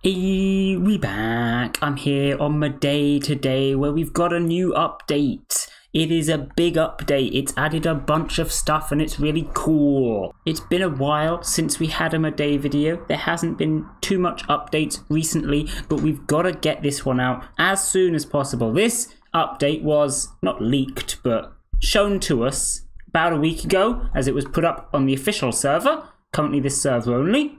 Hey, we back. I'm here on Mudae today where we've got a new update. It is a big update. It's added a bunch of stuff and it's really cool. It's been a while since we had a Mudae video. There hasn't been too much updates recently, but we've got to get this one out as soon as possible. This update was not leaked, but shown to us about a week ago as it was put up on the official server, currently this server only.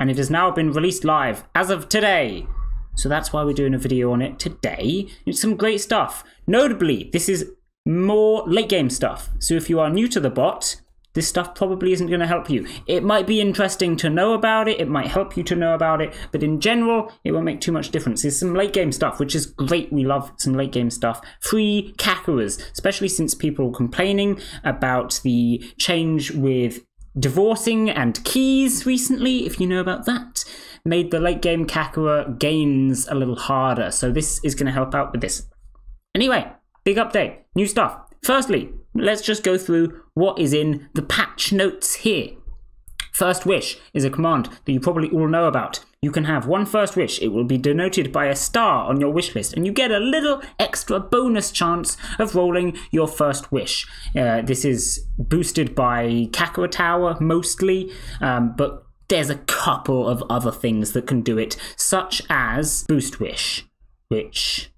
And it has now been released live as of today. So that's why we're doing a video on it today. It's some great stuff. Notably, this is more late game stuff. So if you are new to the bot, this stuff probably isn't going to help you. It might be interesting to know about it. It might help you to know about it. But in general, it won't make too much difference. It's some late game stuff, which is great. We love some late game stuff. Free Kakeras, especially since people are complaining about the change with divorcing and keys recently, if you know about that, made the late game Kakera gains a little harder. So this is going to help out with this. Anyway, big update, new stuff. Firstly, let's just go through what is in the patch notes here. First wish is a command that you probably all know about. You can have one first wish. It will be denoted by a star on your wish list, and you get a little extra bonus chance of rolling your first wish. This is boosted by Kakera Tower mostly, but there's a couple of other things that can do it, such as Boost Wish, which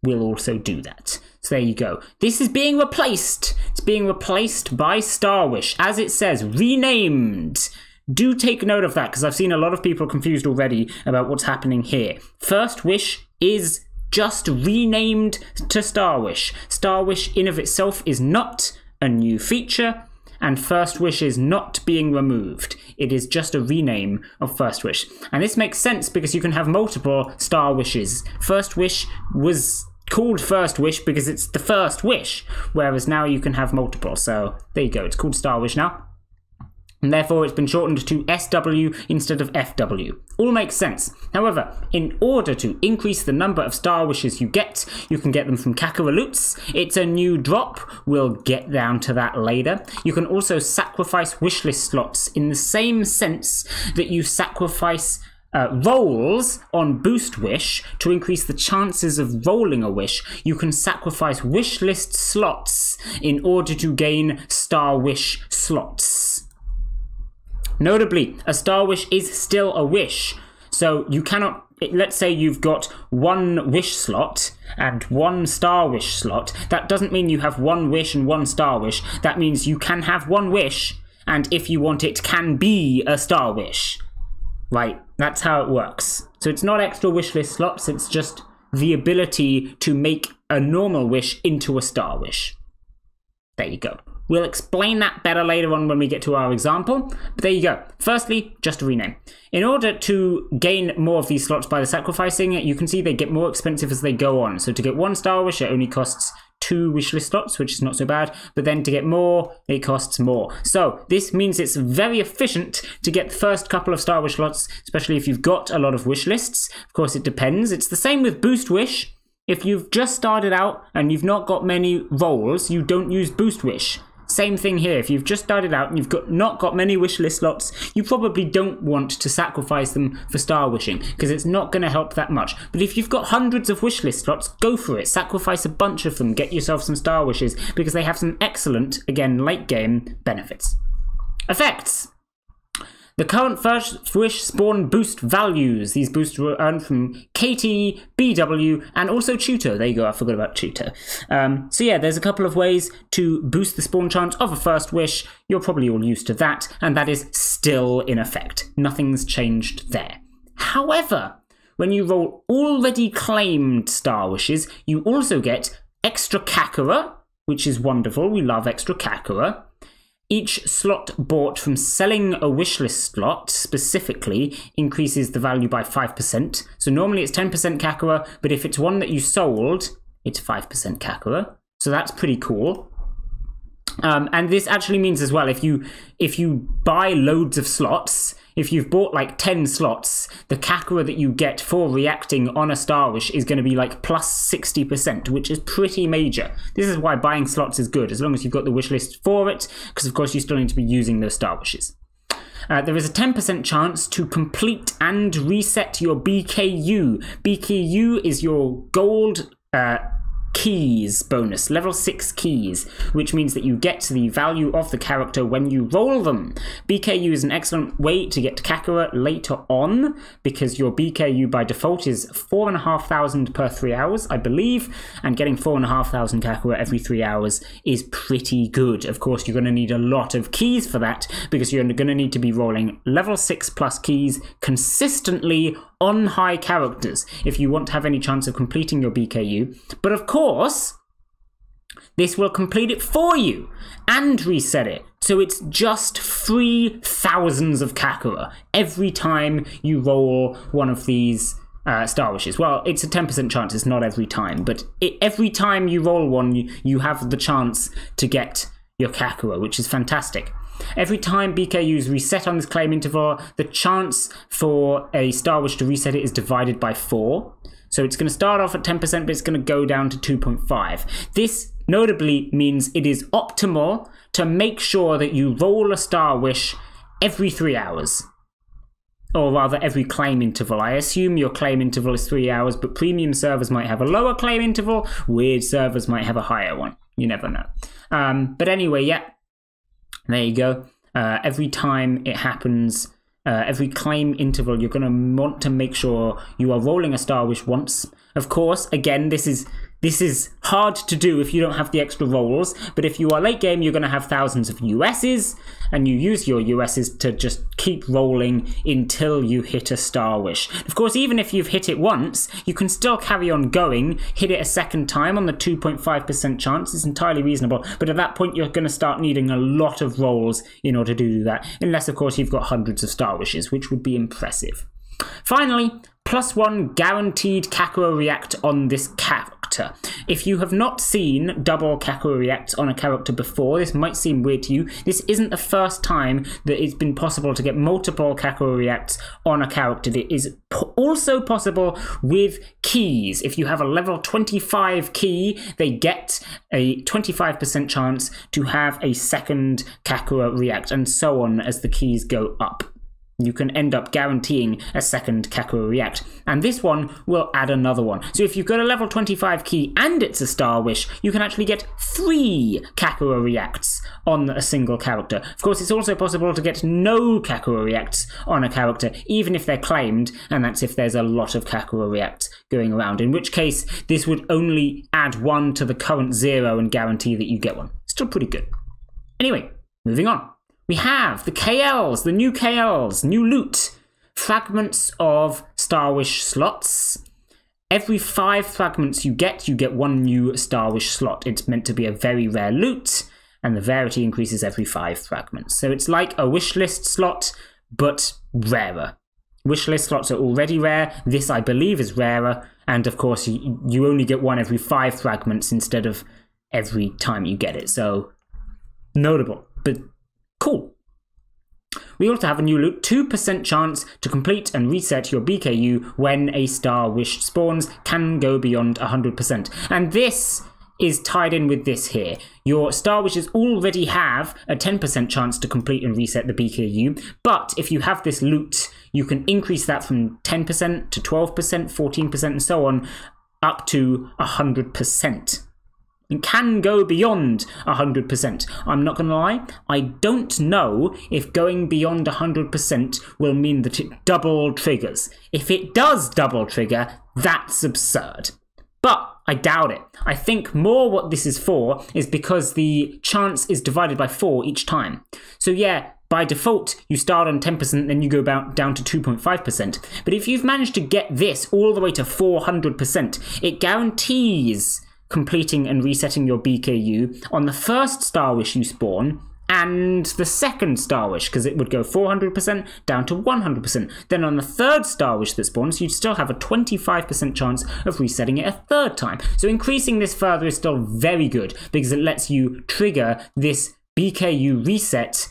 will also do that. So there you go. This is being replaced. It's being replaced by Star Wish, as it says, renamed. Do take note of that, because I've seen a lot of people confused already about what's happening here. First Wish is just renamed to Star Wish. Star Wish in of itself is not a new feature, and First Wish is not being removed. It is just a rename of First Wish. And this makes sense because you can have multiple Star Wishes. First Wish was called First Wish because it's the first wish, whereas now you can have multiple. So there you go, it's called Star Wish now. And therefore it's been shortened to SW instead of FW. All makes sense. However, in order to increase the number of Star Wishes you can get them from Kakera Loots. It's a new drop. We'll get down to that later. You can also sacrifice wishlist slots in the same sense that you sacrifice rolls on Boost Wish to increase the chances of rolling a wish. You can sacrifice wishlist slots in order to gain Star Wish slots. Notably, a Star Wish is still a wish, so you cannot, let's say you've got one wish slot and one Star Wish slot. That doesn't mean you have one wish and one Star Wish. That means you can have one wish, and if you want it, can be a Star Wish. Right, that's how it works. So it's not extra wish list slots, it's just the ability to make a normal wish into a Star Wish. There you go. We'll explain that better later on when we get to our example, but there you go. Firstly, just a rename. In order to gain more of these slots by the sacrificing, you can see they get more expensive as they go on. So to get one Star Wish, it only costs 2 wishlist slots, which is not so bad, but then to get more, it costs more. So this means it's very efficient to get the first couple of Star Wish slots, especially if you've got a lot of wish lists. Of course, it depends. It's the same with Boost Wish. If you've just started out and you've not got many rolls, you don't use Boost Wish. Same thing here. If you've just started out and you've not got many wishlist slots, you probably don't want to sacrifice them for Star Wishing because it's not going to help that much. But if you've got hundreds of wishlist slots, go for it. Sacrifice a bunch of them. Get yourself some Star Wishes because they have some excellent, again, late game benefits. Effects. The current first wish spawn boost values. These boosts were earned from KT, BW, and also Tutor. There you go, I forgot about Tutor. So yeah, there's a couple of ways to boost the spawn chance of a first wish. You're probably all used to that, and that is still in effect. Nothing's changed there. However, when you roll already claimed Star Wishes, you also get extra Kakera, which is wonderful. We love extra Kakera. Each slot bought from selling a wishlist slot specifically increases the value by 5%. So normally it's 10% Kakera, but if it's one that you sold, it's 5% Kakera. So that's pretty cool. And this actually means as well, if you buy loads of slots, if you've bought like 10 slots, the Kakera that you get for reacting on a Star Wish is going to be like plus 60%, which is pretty major. This is why buying slots is good, as long as you've got the wish list for it, because of course you still need to be using those Star Wishes. there is a 10% chance to complete and reset your BKU. BKU is your gold keys bonus, level 6 keys, which means that you get the value of the character when you roll them. BKU is an excellent way to get Kakera later on, because your BKU by default is 4,500 per 3 hours, I believe, and getting 4,500 Kakera every 3 hours is pretty good. Of course, you're going to need a lot of keys for that, because you're going to need to be rolling level 6 plus keys consistently on high characters if you want to have any chance of completing your BKU. But of course, this will complete it for you and reset it. So it's just free thousands of Kakera every time you roll one of these Star Wishes. Well, it's a 10% chance, it's not every time, but every time you roll one, you have the chance to get your Kakera, which is fantastic. Every time BKU is reset on this claim interval, the chance for a Star Wish to reset it is divided by 4. So it's going to start off at 10%, but it's going to go down to 2.5. This notably means it is optimal to make sure that you roll a Star Wish every 3 hours. Or rather, every claim interval. I assume your claim interval is 3 hours, but premium servers might have a lower claim interval. Weird servers might have a higher one. You never know. But anyway, yeah. There you go. Every time it happens, every claim interval, you're going to want to make sure you are rolling a Star Wish once. Of course, again, this is hard to do if you don't have the extra rolls, but if you are late game, you're going to have thousands of USs, and you use your USs to just keep rolling until you hit a Star Wish. Of course, even if you've hit it once, you can still carry on going, hit it a second time on the 2.5% chance. It's entirely reasonable, but at that point, you're going to start needing a lot of rolls in order to do that, unless, of course, you've got hundreds of Star Wishes, which would be impressive. Finally, +1 guaranteed Kakera react on this character. If you have not seen double Kakera react on a character before, this might seem weird to you. This isn't the first time that it's been possible to get multiple Kakera reacts on a character. It is also possible with keys. If you have a level 25 key, they get a 25% chance to have a second Kakera react, and so on as the keys go up. You can end up guaranteeing a second Kakera react. And this one will add another one. So if you've got a level 25 key and it's a Star Wish, you can actually get 3 Kakera reacts on a single character. Of course, it's also possible to get no Kakera reacts on a character, even if they're claimed, and that's if there's a lot of Kakera reacts going around, in which case this would only add 1 to the current 0 and guarantee that you get one. Still pretty good. Anyway, moving on. We have the KLs, the new KLs, new loot. Fragments of Star Wish slots. Every 5 fragments you get 1 new Star Wish slot. It's meant to be a very rare loot, and the rarity increases every 5 fragments. So it's like a wishlist slot, but rarer. Wishlist slots are already rare. This, I believe, is rarer. And of course, you only get 1 every 5 fragments instead of every time you get it. So, notable, but cool. We also have a new loot, 2% chance to complete and reset your BKU when a Star Wish spawns, can go beyond 100%. And this is tied in with this here. Your Star Wishes already have a 10% chance to complete and reset the BKU, but if you have this loot, you can increase that from 10% to 12%, 14%, and so on, up to 100%. It can go beyond 100%. I'm not going to lie, I don't know if going beyond 100% will mean that it double triggers. If it does double trigger, that's absurd. But I doubt it. I think more what this is for is because the chance is divided by 4 each time. So yeah, by default, you start on 10%, then you go down to 2.5%. But if you've managed to get this all the way to 400%, it guarantees completing and resetting your BKU on the first Star Wish you spawn and the second Star Wish, because it would go 400% down to 100%. Then on the third Star Wish that spawns, you'd still have a 25% chance of resetting it a third time. So increasing this further is still very good, because it lets you trigger this BKU reset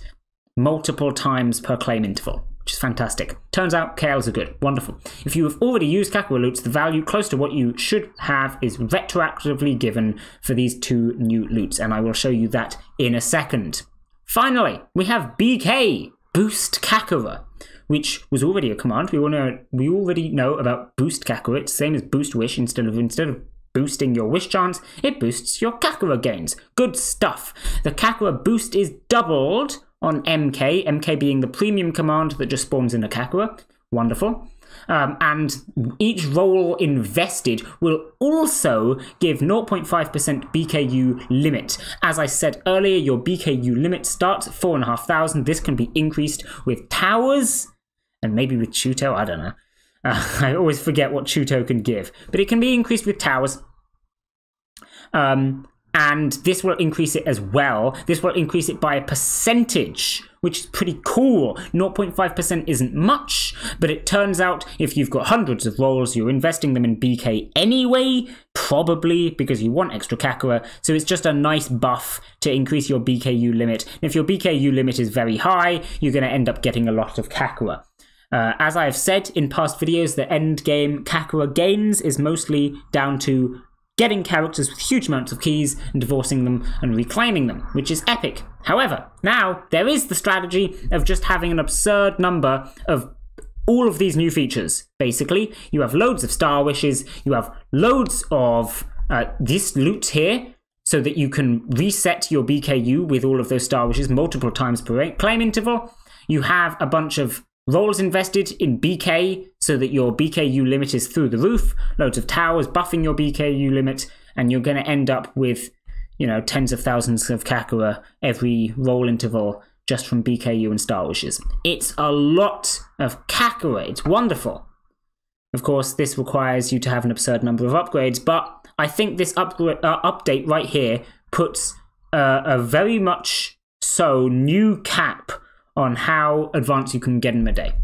multiple times per claim interval, which is fantastic. Turns out KLs are good. Wonderful. If you have already used Kakera loots, the value close to what you should have is retroactively given for these 2 new loots, and I will show you that in a second. Finally, we have BK. boost Kakera, which was already a command. We already know about boost Kakera. It's the same as boost wish. Instead of boosting your wish chance, it boosts your Kakera gains. Good stuff. The Kakera boost is doubled on MK, MK being the premium command that just spawns in a Kakera. Wonderful. And each roll invested will also give 0.5% BKU limit. As I said earlier, your BKU limit starts at 4,500. This can be increased with towers and maybe with Chuto. I don't know. I always forget what Chuto can give, but it can be increased with towers. And this will increase it as well. This will increase it by a percentage, which is pretty cool. 0.5% isn't much, but it turns out if you've got hundreds of rolls, you're investing them in BK anyway, probably because you want extra Kakera. So it's just a nice buff to increase your BKU limit. And if your BKU limit is very high, you're going to end up getting a lot of Kakera. As I have said in past videos, the end game Kakera gains is mostly down to getting characters with huge amounts of keys and divorcing them and reclaiming them, which is epic. However, now there is the strategy of just having an absurd number of all of these new features. Basically, you have loads of star wishes, you have loads of this loot here, so that you can reset your BKU with all of those star wishes multiple times per claim interval. You have a bunch of rolls invested in BK so that your BKU limit is through the roof, loads of towers buffing your BKU limit, and you're going to end up with, you know, tens of thousands of Kakera every roll interval just from BKU and star wishes. It's a lot of Kakera. It's wonderful. Of course, this requires you to have an absurd number of upgrades, but I think this update right here puts a very much so new cap on how advanced you can get in Mudae.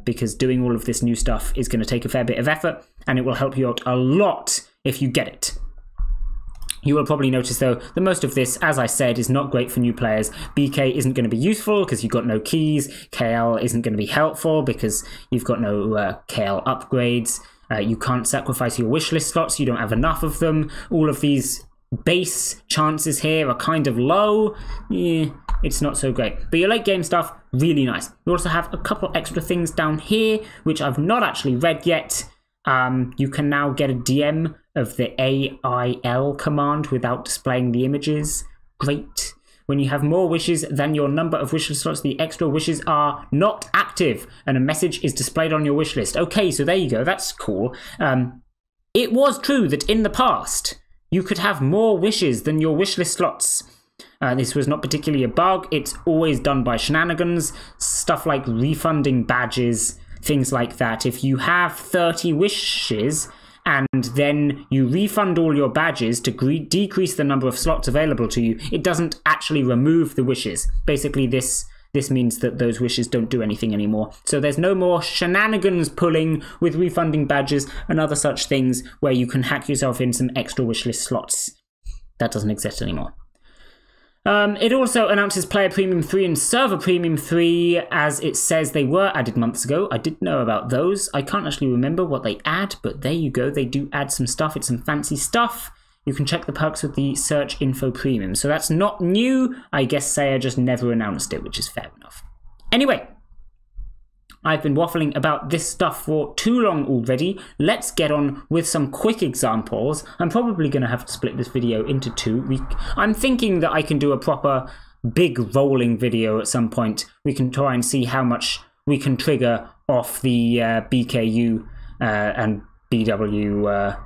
Because doing all of this new stuff is going to take a fair bit of effort, and it will help you out a lot if you get it. You will probably notice, though, that most of this, as I said, is not great for new players. BK isn't going to be useful because you've got no keys. KL isn't going to be helpful because you've got no KL upgrades. You can't sacrifice your wishlist slots. You don't have enough of them. All of these base chances here are kind of low. Yeah, it's not so great. But your late game stuff, really nice. We also have a couple extra things down here, which I've not actually read yet. You can now get a DM of the AIL command without displaying the images. Great. When you have more wishes than your number of wish slots, the extra wishes are not active, and a message is displayed on your wish list. Okay, so there you go. That's cool. It was true that in the past, you could have more wishes than your wishlist slots. This was not particularly a bug. It's always done by shenanigans. Stuff like refunding badges, things like that. If you have 30 wishes and then you refund all your badges to decrease the number of slots available to you, it doesn't actually remove the wishes. Basically, this means that those wishes don't do anything anymore. So there's no more shenanigans pulling with refunding badges and other such things where you can hack yourself in some extra wishlist slots. That doesn't exist anymore. It also announces Player Premium 3 and Server Premium 3, as it says they were added months ago. I did know about those. I can't actually remember what they add, but there you go. They do add some stuff. It's some fancy stuff. You can check the perks with the Search Info Premium. So that's not new. I guess Saya just never announced it, which is fair enough. Anyway, I've been waffling about this stuff for too long already. Let's get on with some quick examples. I'm probably going to have to split this video into two. I'm thinking that I can do a proper big rolling video at some point. We can try and see how much we can trigger off the BKU and BW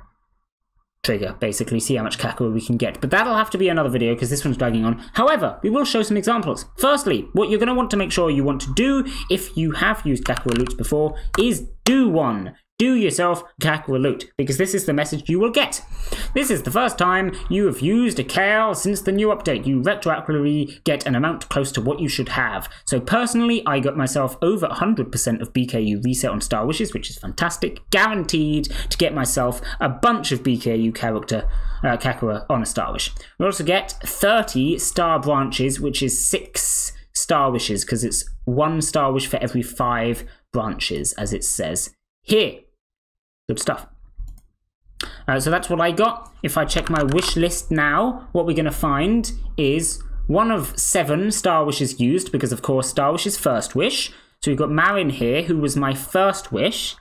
trigger, basically, see how much Kakera we can get. But that'll have to be another video because this one's dragging on. However, we will show some examples. Firstly, what you're going to want to make sure you want to do if you have used Kakera loots before is do one. Do yourself Kakera loot, because this is the message you will get. This is the first time you have used a KL since the new update. You retroactively get an amount close to what you should have. So personally, I got myself over 100% of BKU reset on Star Wishes, which is fantastic. Guaranteed to get myself a bunch of BKU Kakera on a Star Wish. We also get 30 Star Branches, which is 6 Star Wishes, because it's 1 Star Wish for every 5 branches, as it says here. Good stuff. So that's what I got. If I check my wish list now, what we're going to find is 1 of 7 star wishes used, because of course star wish is first wish. So we've got Marin here, who was my first wish,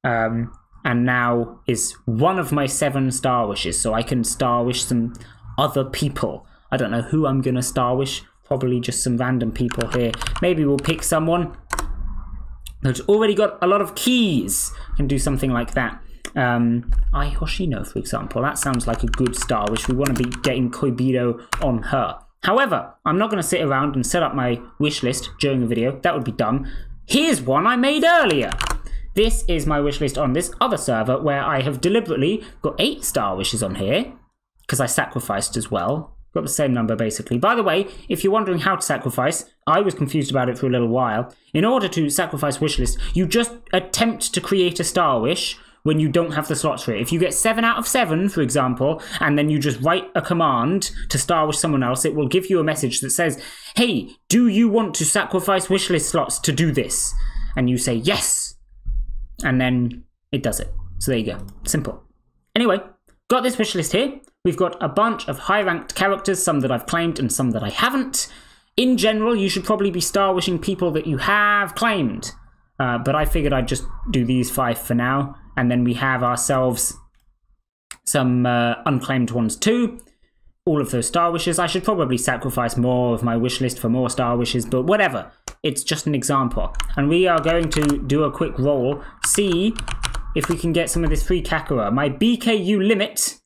and now is 1 of my 7 star wishes. So I can star wish some other people. I don't know who I'm gonna star wish. Probably just some random people here. Maybe we'll pick someone that's already got a lot of keys and do something like that. Ai Hoshino, for example. That sounds like a good star wish. We want to be getting Koibido on her. However, I'm not going to sit around and set up my wish list during a video. That would be dumb. Here's one I made earlier. This is my wish list on this other server where I have deliberately got 8 star wishes on here because I sacrificed as well. Got the same number basically. By the way, if you're wondering how to sacrifice, I was confused about it for a little while. In order to sacrifice wish list, you just attempt to create a star wish when you don't have the slots for it. If you get 7 out of 7, for example, and then you just write a command to star wish someone else, it will give you a message that says, hey, do you want to sacrifice wishlist slots to do this? And you say yes. And then it does it. So there you go. Simple. Anyway, got this wishlist here. We've got a bunch of high-ranked characters, some that I've claimed and some that I haven't. In general, you should probably be star wishing people that you have claimed. But I figured I'd just do these 5 for now. And then we have ourselves some unclaimed ones too. All of those star wishes. I should probably sacrifice more of my wish list for more star wishes, but whatever. It's just an example. And we are going to do a quick roll, see if we can get some of this free Kakera. My BKU limit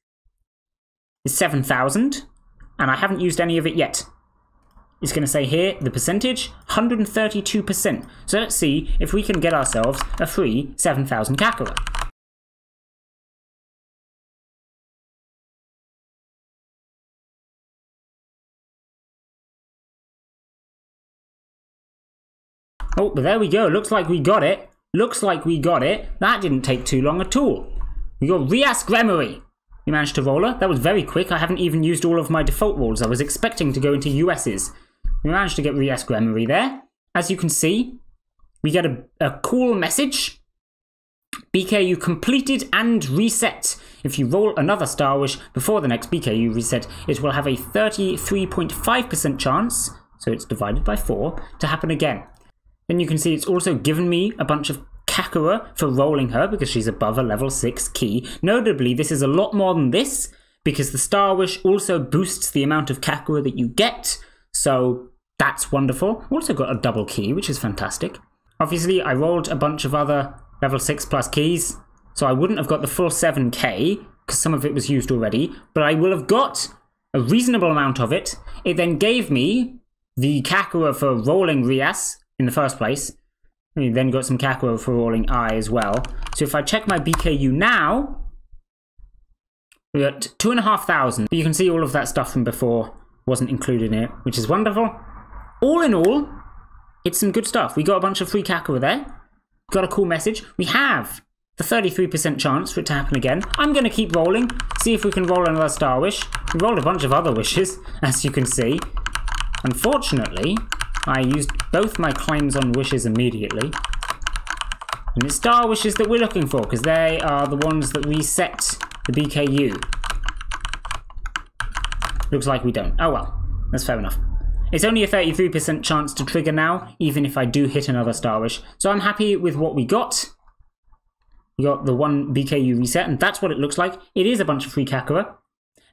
is 7,000, and I haven't used any of it yet. It's going to say here, the percentage, 132%. So let's see if we can get ourselves a free 7,000 Kakera. Oh, but there we go. Looks like we got it. Looks like we got it. That didn't take too long at all. We got Rias Gremory. We managed to roll her. That was very quick. I haven't even used all of my default rolls. I was expecting to go into US's. We managed to get Rias Gremory there. As you can see, we get a cool message. BKU completed and reset. If you roll another star wish before the next BKU reset, it will have a 33.5% chance, so it's divided by 4, to happen again. Then you can see it's also given me a bunch of Kakera for rolling her because she's above a level 6 key. Notably, this is a lot more than this because the star wish also boosts the amount of Kakera that you get. So that's wonderful. Also got a double key, which is fantastic. Obviously, I rolled a bunch of other level 6 plus keys, so I wouldn't have got the full 7k because some of it was used already, but I will have got a reasonable amount of it. It then gave me the Kakera for rolling Rias in the first place. We then got some Kakera for rolling Ai as well. So if I check my BKU now, we're at 2,500. But you can see all of that stuff from before wasn't included in it, which is wonderful. All in all, it's some good stuff. We got a bunch of free Kakera there. Got a cool message. We have the 33% chance for it to happen again. I'm going to keep rolling, see if we can roll another star wish. We rolled a bunch of other wishes, as you can see. Unfortunately, I used both my claims on wishes immediately. And it's star wishes that we're looking for, because they are the ones that reset the BKU. Looks like we don't. Oh well, that's fair enough. It's only a 33% chance to trigger now, even if I do hit another star wish. So I'm happy with what we got. We got the 1 BKU reset, and that's what it looks like. It is a bunch of free Kakera.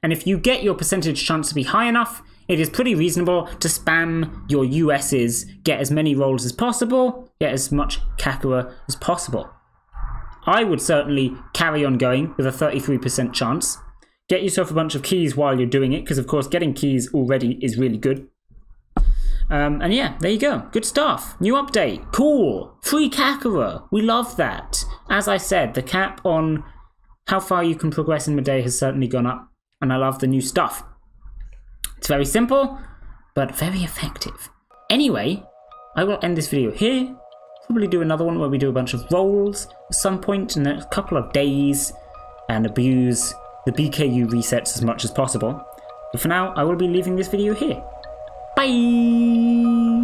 And if you get your percentage chance to be high enough, it is pretty reasonable to spam your US's, get as many rolls as possible, get as much Kakera as possible. I would certainly carry on going with a 33% chance. Get yourself a bunch of keys while you're doing it, because of course getting keys already is really good. And yeah, there you go. Good stuff. New update. Cool. Free Kakera. We love that. As I said, the cap on how far you can progress in Mudae has certainly gone up, and I love the new stuff. It's very simple, but very effective. Anyway, I will end this video here. Probably do another one where we do a bunch of rolls at some point in a couple of days and abuse the BKU resets as much as possible. But for now, I will be leaving this video here. Bye!